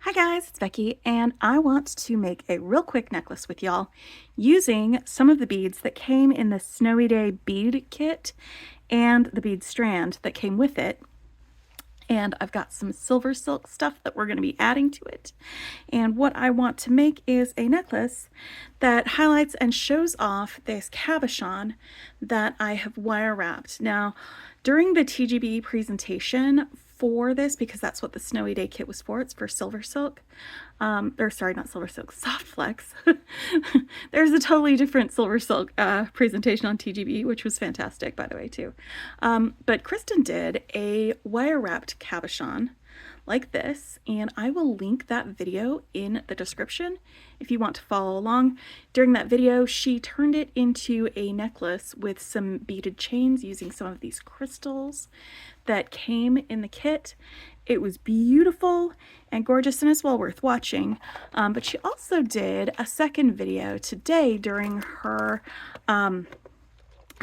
Hi guys, it's Becky, and I want to make a real quick necklace with y'all using some of the beads that came in the Snowy Day bead kit and the bead strand that came with it. And I've got some SilverSilk stuff that we're going to be adding to it. And what I want to make is a necklace that highlights and shows off this cabochon that I have wire wrapped. Now, during the TGB presentation for this, because that's what the Snowy Day kit was for, it's for SilverSilk, or sorry, not SilverSilk, Softflex. There's a totally different SilverSilk presentation on TGB, which was fantastic, by the way, too. But Kristen did a wire wrapped cabochon like this, and I will link that video in the description if you want to follow along. During that video, she turned it into a necklace with some beaded chains using some of these crystals that came in the kit. It was beautiful and gorgeous and is well worth watching. But she also did a second video today during her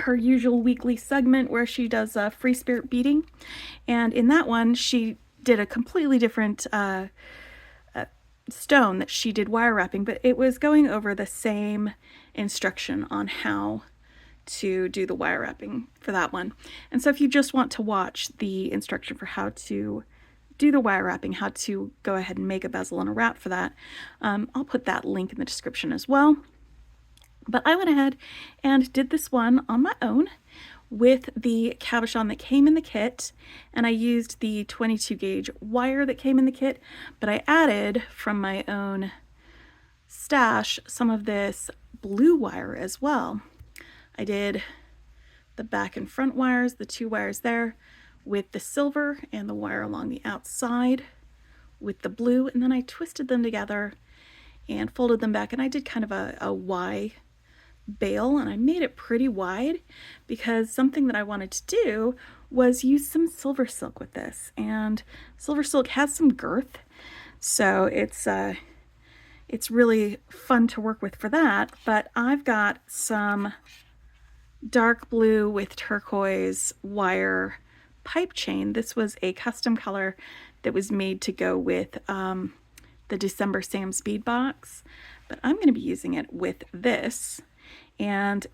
usual weekly segment where she does free spirit beading, and in that one she did a completely different stone that she did wire wrapping, but it was going over the same instruction on how to do the wire wrapping for that one. And so if you just want to watch the instruction for how to do the wire wrapping, how to go ahead and make a bezel and a wrap for that, I'll put that link in the description as well. But I went ahead and did this one on my own with the cabochon that came in the kit, and I used the 22 gauge wire that came in the kit, but I added from my own stash some of this blue wire as well. I did the back and front wires, the two wires there, with the silver and the wire along the outside with the blue, and then I twisted them together and folded them back, and I did kind of a Y bail, and I made it pretty wide because something that I wanted to do was use some SilverSilk with this, and SilverSilk has some girth, so it's really fun to work with for that. But I've got some dark blue with turquoise wire pipe chain. This was a custom color that was made to go with the December Sam's bead box, but I'm going to be using it with this, and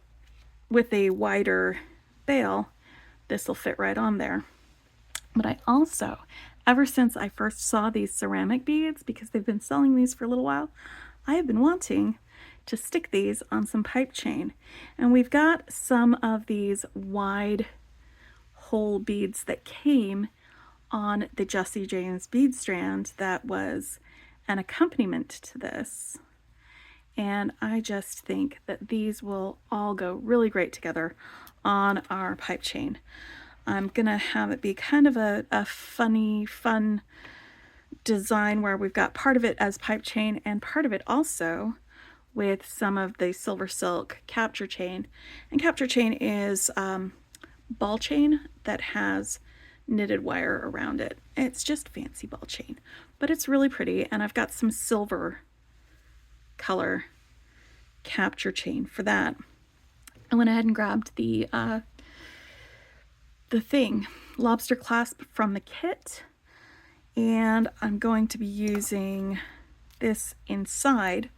with a wider bail this will fit right on there. But I also, ever since I first saw these ceramic beads, because they've been selling these for a little while, I have been wanting to stick these on some pipe chain, and we've got some of these wide hole beads that came on the Jesse James bead strand that was an accompaniment to this, and I just think that these will all go really great together on our pipe chain. I'm gonna have it be kind of a funny, fun design where we've got part of it as pipe chain and part of it also with some of the SilverSilk capture chain. And capture chain is ball chain that has knitted wire around it. It's just fancy ball chain, but it's really pretty, and I've got some silver color capture chain for that. I went ahead and grabbed the lobster clasp from the kit, and I'm going to be using this inside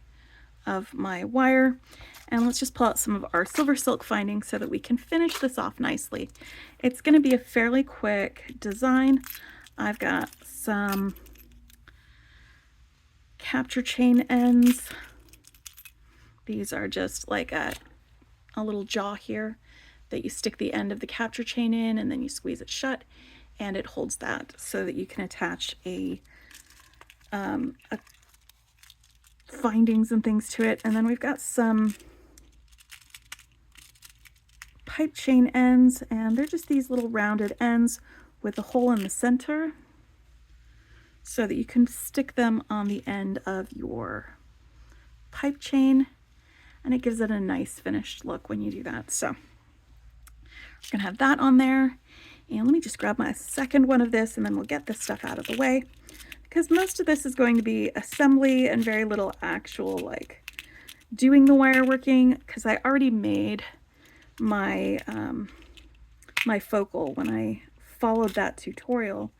of my wire. And let's just pull out some of our SilverSilk findings so that we can finish this off nicely. It's going to be a fairly quick design. I've got some capture chain ends. These are just like a little jaw here that you stick the end of the capture chain in, and then you squeeze it shut, and it holds that so that you can attach a findings and things to it. And then we've got some pipe chain ends, and they're just these little rounded ends with a hole in the center so that you can stick them on the end of your pipe chain, and it gives it a nice finished look when you do that. So we're gonna have that on there, and let me just grab my second one of this, and then we'll get this stuff out of the way, because most of this is going to be assembly and very little actual like doing the wire working, because I already made my my focal when I followed that tutorial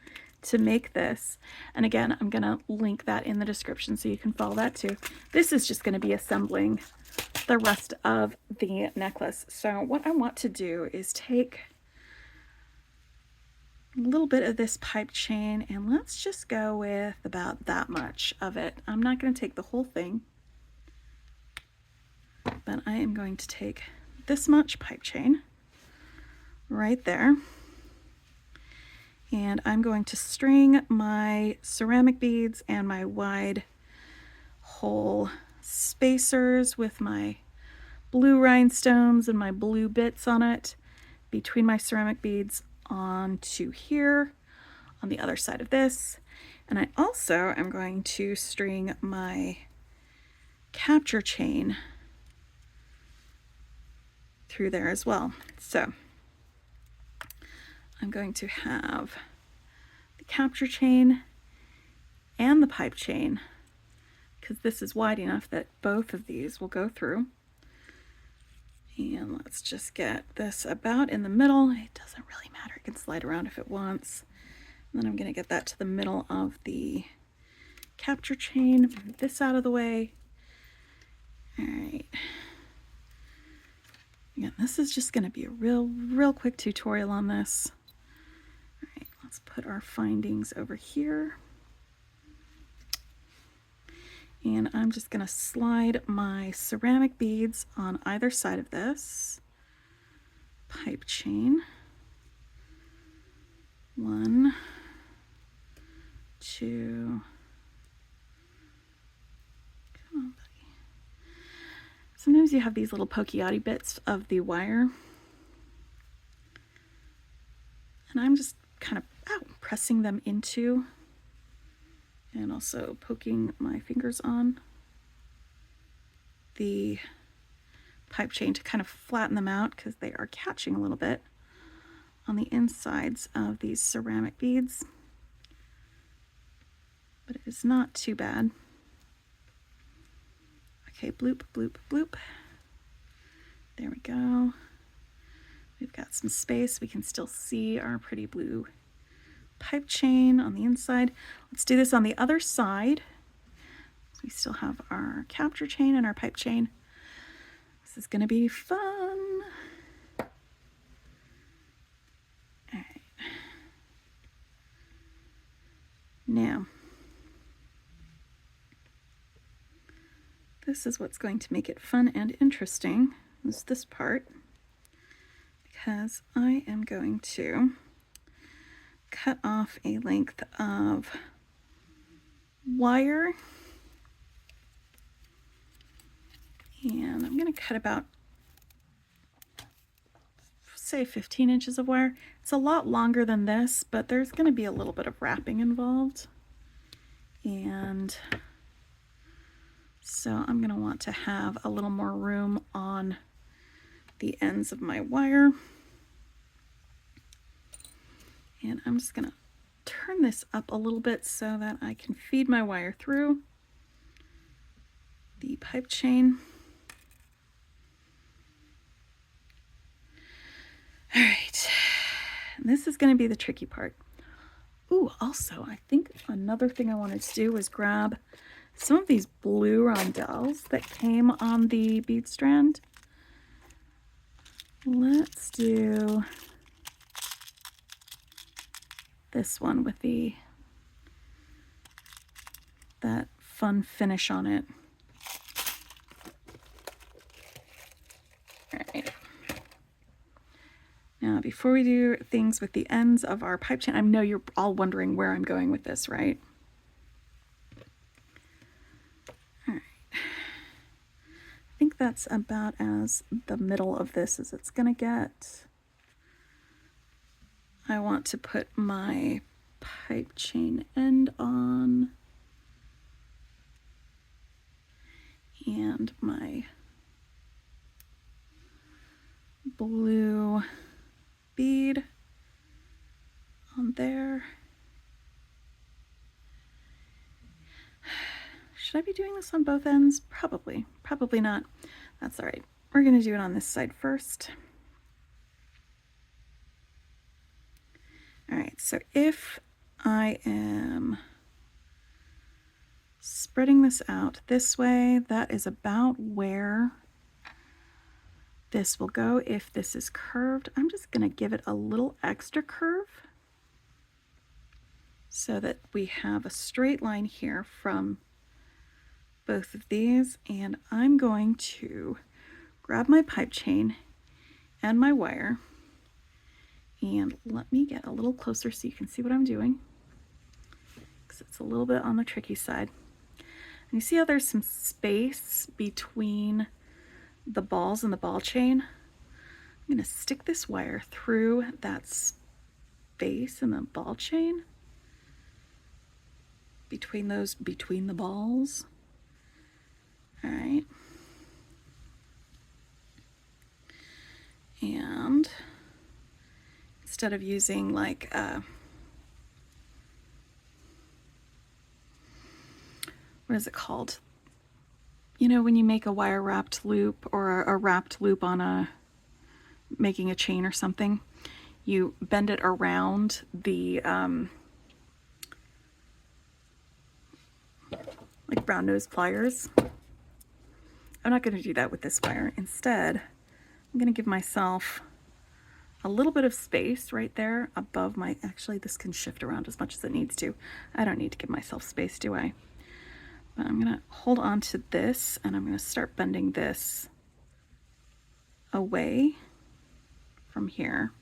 to make this, and again, I'm gonna link that in the description so you can follow that too. This is just gonna be assembling the rest of the necklace. So what I want to do is take a little bit of this pipe chain, and let's just go with about that much of it. I'm not going to take the whole thing, but I am going to take this much pipe chain right there, and I'm going to string my ceramic beads and my wide hole spacers with my blue rhinestones and my blue bits on it between my ceramic beads onto here on the other side of this. And I also am going to string my capture chain through there as well. So I'm going to have the capture chain and the pipe chain, because this is wide enough that both of these will go through. And let's just get this about in the middle. It doesn't really matter, it can slide around if it wants. And then I'm going to get that to the middle of the capture chain, move this out of the way. All right. Again, this is just going to be a real quick tutorial on this. All right, let's put our findings over here. And I'm just going to slide my ceramic beads on either side of this pipe chain. 1, 2. Come on, buddy. Sometimes you have these little pokey-outy bits of the wire, and I'm just kind of pressing them into, and also poking my fingers on the pipe chain to kind of flatten them out, because they are catching a little bit on the insides of these ceramic beads, but it is not too bad. Okay, bloop, bloop, bloop. There we go. We've got some space. We can still see our pretty blue pipe chain on the inside. Let's do this on the other side. So we still have our capture chain and our pipe chain. This is going to be fun. All right. Now, this is what's going to make it fun and interesting, is this part, because I am going to cut off a length of wire, and I'm going to cut about, say, 15 inches of wire. It's a lot longer than this, but there's going to be a little bit of wrapping involved, and so I'm going to want to have a little more room on the ends of my wire. And I'm just going to turn this up a little bit so that I can feed my wire through the pipe chain. All right, this is going to be the tricky part. Ooh, also, I think another thing I wanted to do was grab some of these blue rondelles that came on the bead strand. Let's do this one with that fun finish on it. All right. Now, before we do things with the ends of our pipe chain, I know you're all wondering where I'm going with this, right? All right. I think that's about as the middle of this as it's gonna get. I want to put my pipe chain end on and my blue bead on there. Should I be doing this on both ends? Probably not. That's all right. We're gonna do it on this side first. All right, so if I am spreading this out this way. That is about where this will go. If this is curved, I'm just going to give it a little extra curve so that we have a straight line here from both of these. And I'm going to grab my pipe chain and my wire, and let me get a little closer so you can see what I'm doing, because it's a little bit on the tricky side. And you see how there's some space between the balls and the ball chain? I'm going to stick this wire through that space in the ball chain, between the balls. All right. And instead of using like what is it called? You know, when you make a wire wrapped loop or a wrapped loop on making a chain or something, you bend it around the like brown nose pliers. I'm not going to do that with this wire. Instead, I'm going to give myself a little bit of space right there above my, actually this can shift around as much as it needs to. I don't need to give myself space, do I? But I'm going to hold on to this, and I'm going to start bending this away from here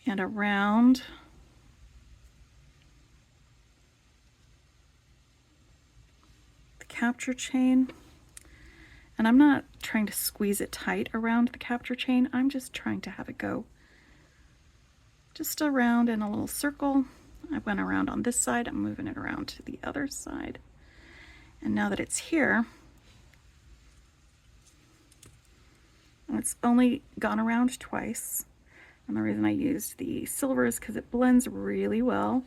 and around the capture chain. And I'm not trying to squeeze it tight around the capture chain. I'm just trying to have it go just around in a little circle. I went around on this side. I'm moving it around to the other side. And now that it's here, and it's only gone around twice. And the reason I used the silver is because it blends really well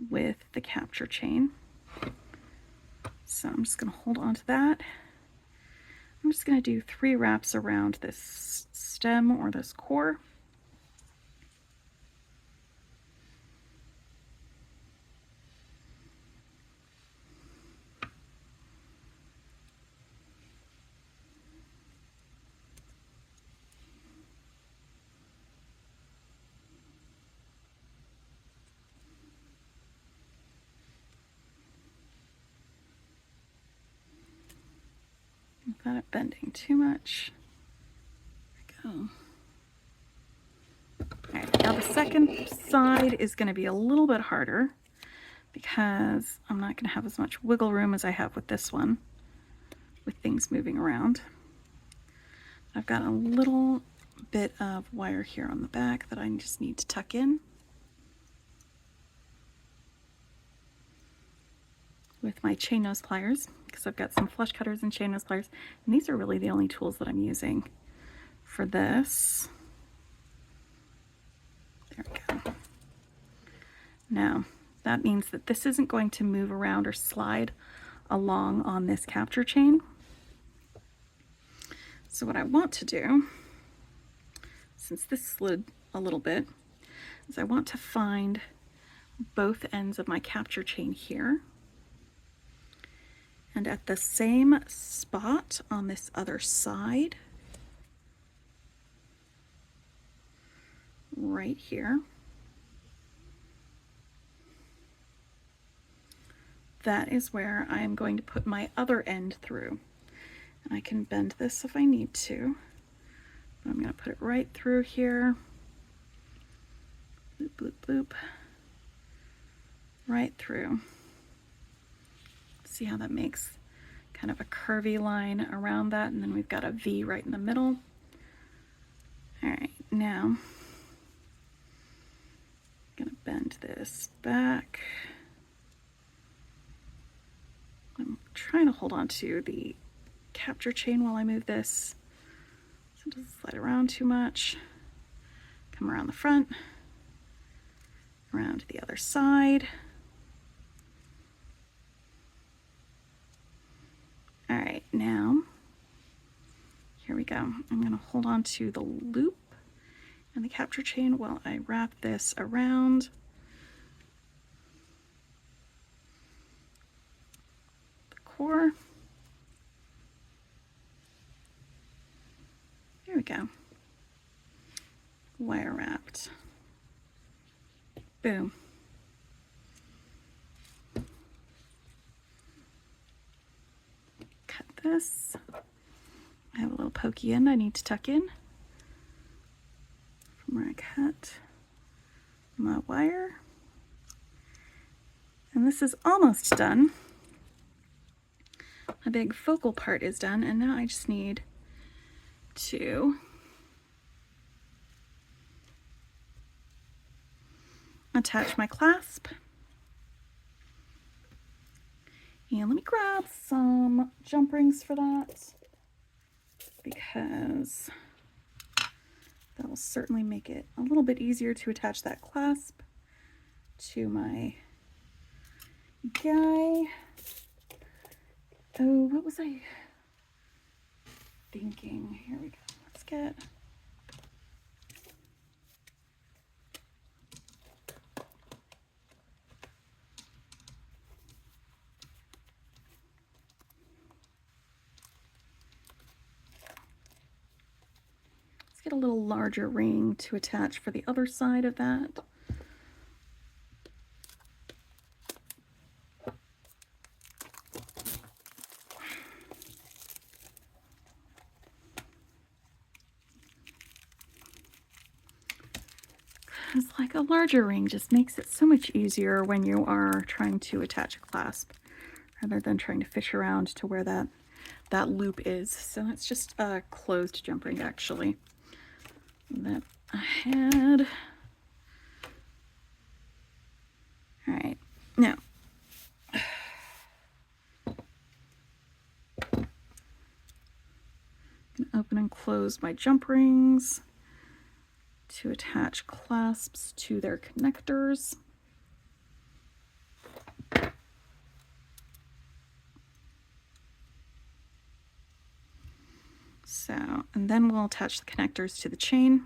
with the capture chain. So I'm just going to hold on to that. I'm just going to do 3 wraps around this stem or this core. Without it bending too much. There we go. All right, now the second side is going to be a little bit harder because I'm not going to have as much wiggle room as I have with this one, with things moving around. I've got a little bit of wire here on the back that I just need to tuck in with my chain nose pliers, because I've got some flush cutters and chain nose pliers, and these are really the only tools that I'm using for this. There we go. Now, that means that this isn't going to move around or slide along on this capture chain. So what I want to do, since this slid a little bit, is I want to find both ends of my capture chain here. And at the same spot on this other side, right here, that is where I am going to put my other end through. And I can bend this if I need to, but I'm going to put it right through here. Bloop, bloop, bloop. Right through. See how that makes kind of a curvy line around that, and then we've got a V right in the middle. All right, now I'm going to bend this back. I'm trying to hold on to the capture chain while I move this so it doesn't slide around too much. Come around the front, around to the other side. All right, now, here we go. I'm going to hold on to the loop and the capture chain while I wrap this around before. There we go. Wire wrapped. Boom. Cut this. I have a little pokey end I need to tuck in from where I cut my wire. And this is almost done. My big focal part is done, and now I just need to attach my clasp. And let me grab some jump rings for that, because that will certainly make it a little bit easier to attach that clasp to my guy. Oh, what was I thinking? Here we go. Let's get a little larger ring to attach for the other side of that. It's like a larger ring just makes it so much easier when you are trying to attach a clasp, rather than trying to fish around to where that loop is. So that's just a closed jump ring, actually, that I had. All right, now I'm gonna open and close my jump rings to attach clasps to their connectors. So, and then we'll attach the connectors to the chain.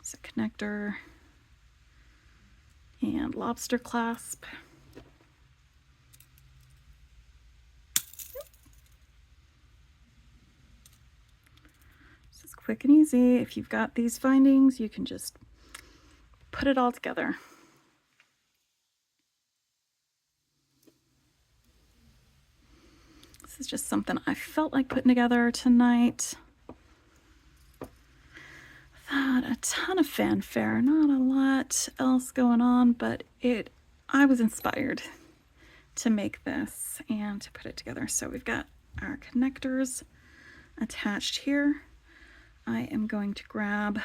So connector and lobster clasp. This is quick and easy. If you've got these findings, you can just put it all together. This is just something I felt like putting together tonight. Without a ton of fanfare, not a lot else going on, but I was inspired to make this and to put it together. So we've got our connectors attached here. I am going to grab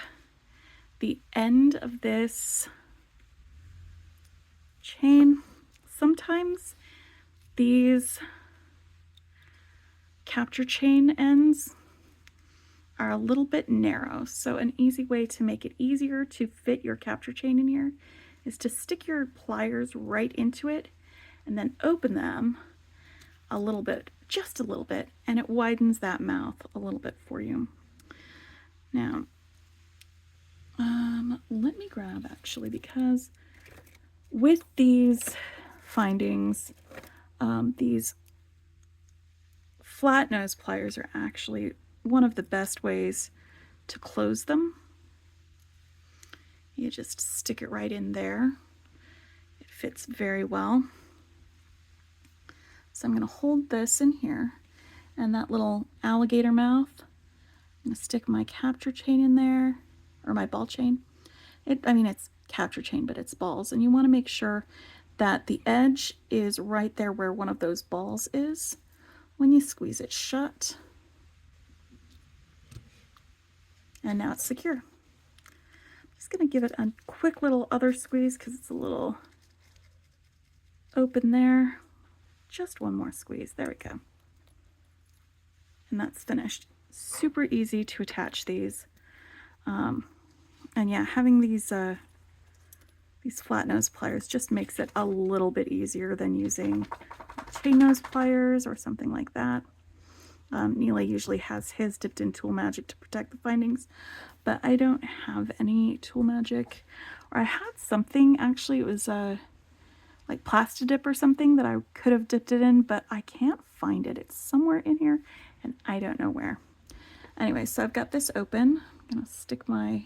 the end of this chain. Sometimes these capture chain ends are a little bit narrow, so an easy way to make it easier to fit your capture chain in here is to stick your pliers right into it and then open them a little bit, just a little bit, and it widens that mouth a little bit for you. Now, let me grab, actually, because with these findings, these flat nose pliers are actually one of the best ways to close them. You just stick it right in there. It fits very well. So I'm going to hold this in here, and that little alligator mouth, I'm going to stick my capture chain in there, or my ball chain. It's capture chain, but it's balls, and you want to make sure that the edge is right there where one of those balls is when you squeeze it shut. And now it's secure. I'm just going to give it a quick little other squeeze because it's a little open there. Just one more squeeze. There we go. And that's finished. Super easy to attach these. And yeah, having these flat nose pliers just makes it a little bit easier than using chain nose pliers or something like that. Neela usually has his dipped in Tool Magic to protect the findings, but I don't have any Tool Magic. Or I had something, actually. It was like Plasti Dip or something that I could have dipped it in, but I can't find it. It's somewhere in here and I don't know where. Anyway, so I've got this open. I'm gonna stick my,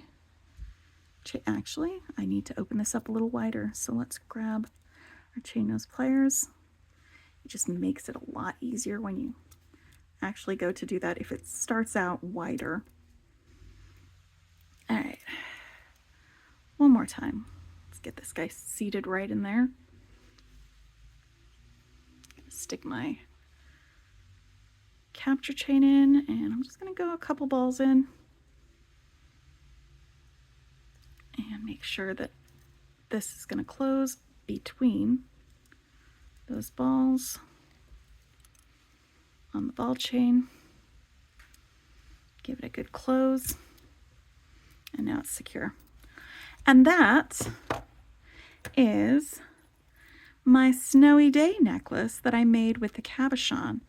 actually, I need to open this up a little wider. So let's grab our chain nose pliers. It just makes it a lot easier when you actually go to do that if it starts out wider. All right, one more time. Let's get this guy seated right in there. Stick my capture chain in, and I'm just going to go a couple balls in and make sure that this is going to close between those balls on the ball chain. Give it a good close, and now it's secure. And that is my Snowy Day necklace that I made with the cabochon.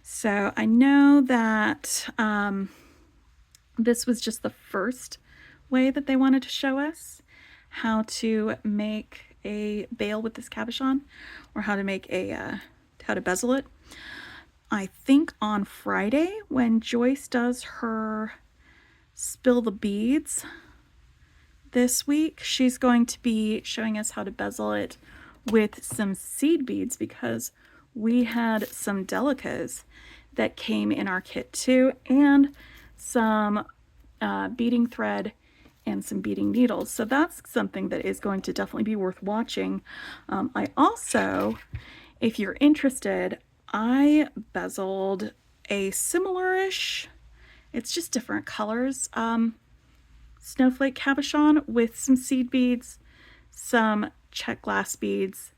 So I know that this was just the first way that they wanted to show us how to make a bail with this cabochon, or how to make a how to bezel it. I think on Friday when Joyce does her spill the beads this week, she's going to be showing us how to bezel it with some seed beads, because we had some delicas that came in our kit too, and some beading thread and some beading needles. So that's something that is going to definitely be worth watching. I also, if you're interested, I bezeled a similar-ish, it's just different colors, snowflake cabochon with some seed beads, some check glass beads,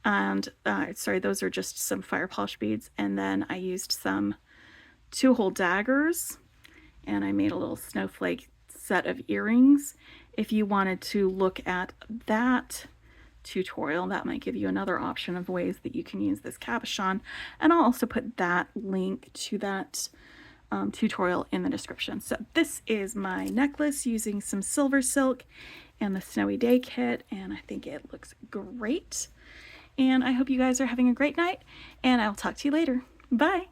and sorry, those are just some fire polish beads, and then I used some 2-hole daggers, and I made a little snowflake set of earrings. If you wanted to look at that tutorial, that might give you another option of ways that you can use this cabochon, and I'll also put that link to that tutorial in the description. So this is my necklace using some SilverSilk and the Snowy Day kit, and I think it looks great. And I hope you guys are having a great night, and I'll talk to you later. Bye!